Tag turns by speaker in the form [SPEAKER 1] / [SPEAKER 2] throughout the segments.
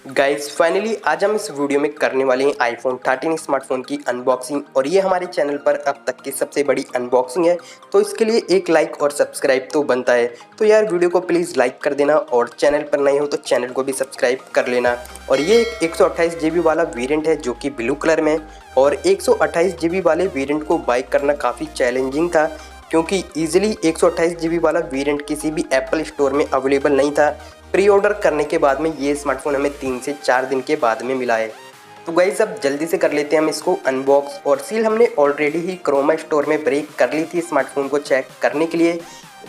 [SPEAKER 1] Guys finally आज हम इस वीडियो में करने वाले हैं आईफोन 13 स्मार्टफोन की अनबॉक्सिंग और ये हमारे चैनल पर अब तक की सबसे बड़ी अनबॉक्सिंग है। तो इसके लिए एक लाइक और सब्सक्राइब तो बनता है। तो यार वीडियो को प्लीज़ लाइक कर देना और चैनल पर नए हो तो चैनल को भी सब्सक्राइब कर लेना। और ये एक 128 GB वाला वेरिएंट है जो कि ब्लू कलर में, और 128 GB वाले वेरिएंट को बाई करना काफ़ी चैलेंजिंग था क्योंकि ईजिली 128 GB वाला वेरिएंट किसी भी एप्पल स्टोर में अवेलेबल नहीं था। प्री ऑर्डर करने के बाद में ये स्मार्टफोन हमें 3 से 4 दिन के बाद में मिला है। तो गाइस अब जल्दी से कर लेते हैं हम इसको अनबॉक्स। और सील हमने ऑलरेडी ही क्रोमा स्टोर में ब्रेक कर ली थी स्मार्टफोन को चेक करने के लिए।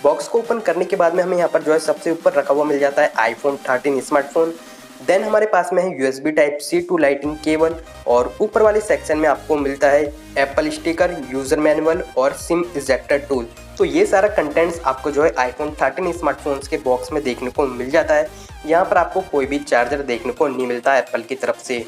[SPEAKER 1] बॉक्स को ओपन करने के बाद में हमें यहाँ पर जो है सबसे ऊपर रखा हुआ मिल जाता है आईफोन 13 स्मार्टफोन। देन हमारे पास में है USB type C to Lightning cable, और ऊपर वाले सेक्शन में आपको मिलता है एप्पल स्टिकर, यूज़र मैनुअल और सिम इजेक्टर टूल। तो ये सारा कंटेंट्स आपको जो है आईफोन 13 स्मार्टफोन्स के बॉक्स में देखने को मिल जाता है। यहाँ पर आपको कोई भी चार्जर देखने को नहीं मिलता है एप्पल की तरफ से।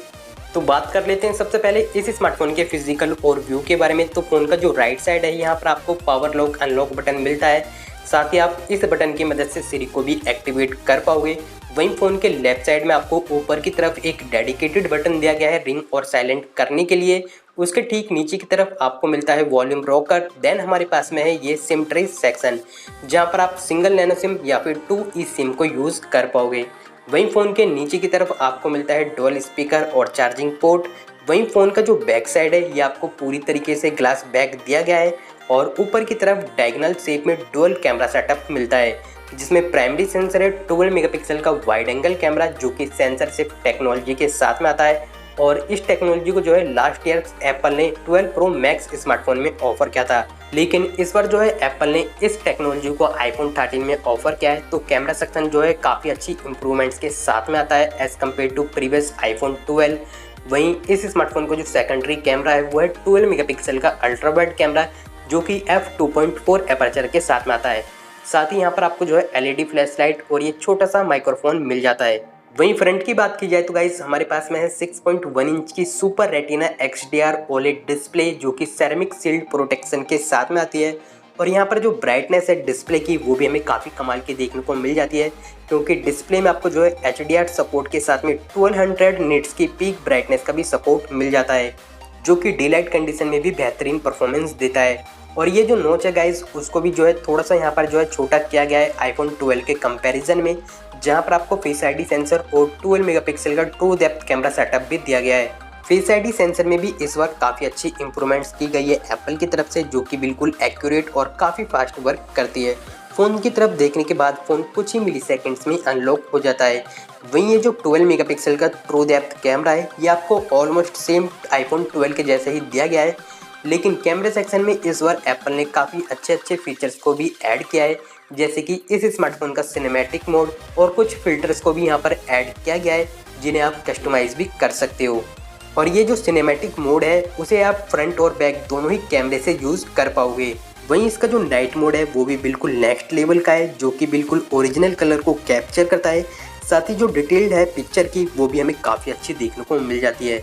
[SPEAKER 1] तो बात कर लेते हैं सबसे पहले इस स्मार्टफोन के फिजिकल ओवरव्यू के बारे में। तो फ़ोन का जो राइट साइड है यहाँ पर आपको पावर लॉक अनलॉक बटन मिलता है, साथ ही आप इस बटन की मदद से सिरी को भी एक्टिवेट कर पाओगे। वहीं फ़ोन के लेफ्ट साइड में आपको ऊपर की तरफ एक डेडिकेटेड बटन दिया गया है रिंग और साइलेंट करने के लिए। उसके ठीक नीचे की तरफ आपको मिलता है वॉल्यूम रॉकर। देन हमारे पास में है ये सिम ट्रे सेक्शन, जहां पर आप सिंगल नैनो सिम या फिर 2E सिम को यूज़ कर पाओगे। वहीं फ़ोन के नीचे की तरफ आपको मिलता है डुअल स्पीकर और चार्जिंग पोर्ट। वहीं फ़ोन का जो बैक साइड है ये आपको पूरी तरीके से ग्लास बैक दिया गया है, और ऊपर की तरफ डायगोनल शेप में डुअल कैमरा सेटअप मिलता है, जिसमें प्राइमरी सेंसर है 12 मेगापिक्सल का वाइड एंगल कैमरा जो कि सेंसर से टेक्नोलॉजी के साथ में आता है। और इस टेक्नोलॉजी को जो है लास्ट ईयर एप्पल ने 12 प्रो मैक्स स्मार्टफोन में ऑफर किया था, लेकिन इस बार जो है एप्पल ने इस टेक्नोलॉजी को आईफोन 13 में ऑफर किया है। तो कैमरा सेक्शन जो है काफ़ी अच्छी इंप्रूवमेंट्स के साथ में आता है as compare to previous iPhone 12। वहीं इस स्मार्टफोन का जो सेकेंडरी कैमरा है वो है 12 मेगापिक्सल का अल्ट्रा वाइड कैमरा जो कि f2.4 एपर्चर के साथ में आता है। साथ ही यहाँ पर आपको जो है LED फ्लैश लाइट और ये छोटा सा माइक्रोफोन मिल जाता है। वहीं फ्रंट की बात की जाए तो गाइस हमारे पास में है 6.1 इंच की super retina XDR OLED display जो कि सेरेमिक सील्ड प्रोटेक्शन के साथ में आती है। और यहाँ पर जो ब्राइटनेस है डिस्प्ले की वो भी हमें काफ़ी कमाल की देखने को मिल जाती है, क्योंकि डिस्प्ले में आपको जो है HDR सपोर्ट के साथ में 1200 निट्स की पीक ब्राइटनेस का भी सपोर्ट मिल जाता है, जो कि डे लाइट कंडीशन में भी बेहतरीन परफॉर्मेंस देता है। और ये जो नोच है गाइस उसको भी जो है थोड़ा सा यहाँ पर जो है छोटा किया गया है आईफोन 12 के कंपैरिजन में, जहाँ पर आपको फेस आईडी सेंसर और 12 मेगापिक्सल का ट्रू डेप्थ कैमरा सेटअप भी दिया गया है। फेस आईडी सेंसर में भी इस बार काफ़ी अच्छी इंप्रूवमेंट्स की गई है एप्पल की तरफ से, जो कि बिल्कुल एक्यूरेट और काफ़ी फास्ट वर्क करती है। फ़ोन की तरफ देखने के बाद फ़ोन कुछ ही मिली सेकेंड्स में अनलॉक हो जाता है। वहीं ये जो 12 मेगापिक्सल का ट्रू डेप्थ कैमरा है ये आपको ऑलमोस्ट सेम आईफोन 12 के जैसे ही दिया गया है, लेकिन कैमरे सेक्शन में इस बार एप्पल ने काफ़ी अच्छे फीचर्स को भी ऐड किया है, जैसे कि इस स्मार्टफोन का सिनेमैटिक मोड और कुछ फिल्टर्स को भी यहाँ पर ऐड किया गया है जिन्हें आप कस्टमाइज़ भी कर सकते हो। और ये जो सिनेमैटिक मोड है उसे आप फ्रंट और बैक दोनों ही कैमरे से यूज़ कर पाओगे। वहीं इसका जो नाइट मोड है वो भी बिल्कुल नेक्स्ट लेवल का है, जो कि बिल्कुल ओरिजिनल कलर को कैप्चर करता है। साथ ही जो डिटेल्ड है पिक्चर की वो भी हमें काफ़ी अच्छी देखने को मिल जाती है।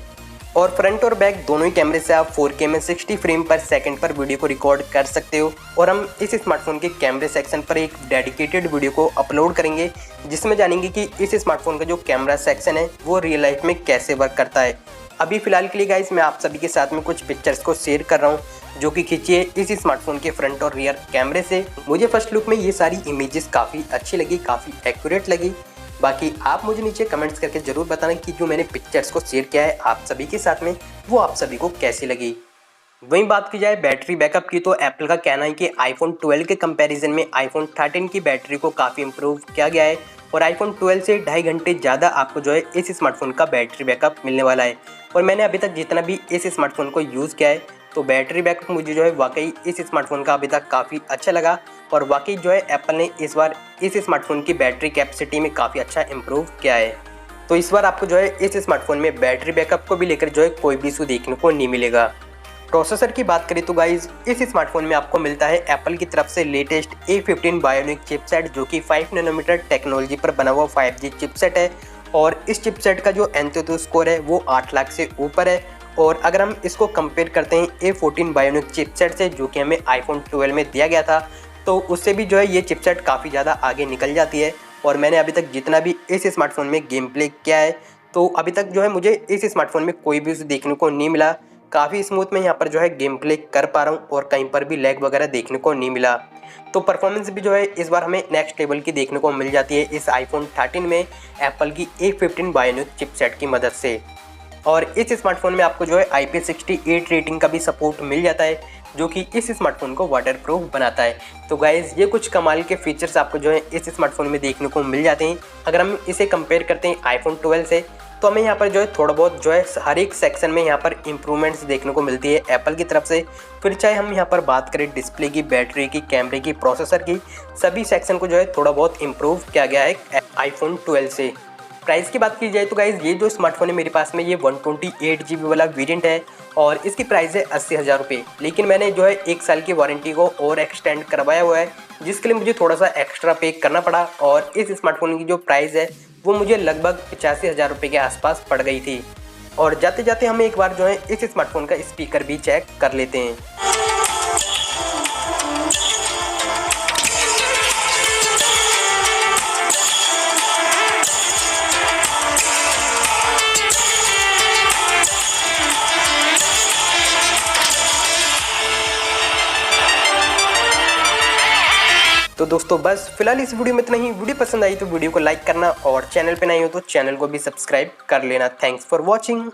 [SPEAKER 1] और फ्रंट और बैक दोनों ही कैमरे से आप 4K में 60 फ्रेम पर सेकंड पर वीडियो को रिकॉर्ड कर सकते हो। और हम इस स्मार्टफोन के कैमरे सेक्शन पर एक डेडिकेटेड वीडियो को अपलोड करेंगे, जिसमें जानेंगे कि इस स्मार्टफोन का जो कैमरा सेक्शन है वो रियल लाइफ में कैसे वर्क करता है। अभी फिलहाल के लिए गाइस मैं आप सभी के साथ में कुछ पिक्चर्स को शेयर कर रहा हूँ जो कि खींची है इस स्मार्टफोन के फ्रंट और रियर कैमरे से। मुझे फर्स्ट लुक में ये सारी इमेजेस काफ़ी अच्छी लगी, काफ़ी एक्यूरेट लगी। बाकी आप मुझे नीचे कमेंट्स करके ज़रूर बताना कि जो मैंने पिक्चर्स को शेयर किया है आप सभी के साथ में वो आप सभी को कैसी लगी। वहीं बात की जाए बैटरी बैकअप की तो एप्पल का कहना है कि आईफोन 12 के कंपैरिजन में आईफोन 13 की बैटरी को काफ़ी इंप्रूव किया गया है, और आईफोन 12 से 2.5 घंटे ज़्यादा आपको जो है इस स्मार्टफोन का बैटरी बैकअप मिलने वाला है। और मैंने अभी तक जितना भी इस स्मार्टफोन को यूज़ किया है तो बैटरी बैकअप मुझे जो है वाकई इस स्मार्टफोन का अभी तक काफ़ी अच्छा लगा। और वाकई जो है एप्पल ने इस बार इस स्मार्टफोन की बैटरी कैपेसिटी में काफ़ी अच्छा इंप्रूव किया है। तो इस बार आपको जो है इस स्मार्टफोन में बैटरी बैकअप को भी लेकर जो है कोई भी इशू देखने को नहीं मिलेगा। प्रोसेसर की बात करें तो गाइज इस स्मार्टफोन में आपको मिलता है एप्पल की तरफ से लेटेस्ट A15 बायोनिक चिपसेट, जो कि 5 नैनोमीटर टेक्नोलॉजी पर बना हुआ 5G चिपसेट है। और इस चिपसेट का जो एंतुतु स्कोर है वो 8 लाख से ऊपर है। और अगर हम इसको कंपेयर करते हैं A14 बायोनिक चिपसेट से जो कि हमें आईफोन 12 में दिया गया था, तो उससे भी जो है ये चिपसेट काफ़ी ज़्यादा आगे निकल जाती है। और मैंने अभी तक जितना भी इस स्मार्टफोन में गेम प्ले किया है तो अभी तक जो है मुझे इस स्मार्टफोन में कोई भी देखने को नहीं मिला। काफ़ी स्मूथ मैं यहाँ पर जो है गेम प्ले कर पा रहा हूँ और कहीं पर भी लैग वगैरह देखने को नहीं मिला। तो परफॉर्मेंस भी जो है इस बार हमें नेक्स्ट लेवल की देखने को मिल जाती है इस आईफोन 13 में एप्पल की A15 बायोनिक चिपसेट की मदद से। और इस स्मार्टफोन में आपको जो है IP68 रेटिंग का भी सपोर्ट मिल जाता है, जो कि इस स्मार्टफोन को वाटरप्रूफ बनाता है। तो गाइज़ ये कुछ कमाल के फीचर्स आपको जो है इस स्मार्टफोन में देखने को मिल जाते हैं। अगर हम इसे कंपेयर करते हैं आईफोन 12 से, तो हमें यहाँ पर जो है थोड़ा बहुत जो है हर एक सेक्शन में यहाँ पर इम्प्रूवमेंट्स देखने को मिलती है एप्पल की तरफ से। फिर चाहे हम यहाँ पर बात करें डिस्प्ले की, बैटरी की, कैमरे की, प्रोसेसर की, सभी सेक्शन को जो है थोड़ा बहुत इम्प्रूव किया गया है आईफोन 12 से। प्राइस की बात की जाए तो गाइज़ ये जो स्मार्टफोन है मेरे पास में ये 128 GB वाला वेरिएंट है और इसकी प्राइस है 80,000 रुपये। लेकिन मैंने जो है 1 साल की वारंटी को और एक्सटेंड करवाया हुआ है, जिसके लिए मुझे थोड़ा सा एक्स्ट्रा पे करना पड़ा और इस स्मार्टफोन की जो प्राइस है वो मुझे लगभग 85,000 रुपये के आसपास पड़ गई थी। और जाते जाते हम एक बार जो है इस स्मार्टफोन का स्पीकर भी चेक कर लेते हैं। तो दोस्तों बस फिलहाल इस वीडियो में इतना ही। वीडियो पसंद आई तो वीडियो को लाइक करना और चैनल पे नए हो तो चैनल को भी सब्सक्राइब कर लेना। Thanks for watching.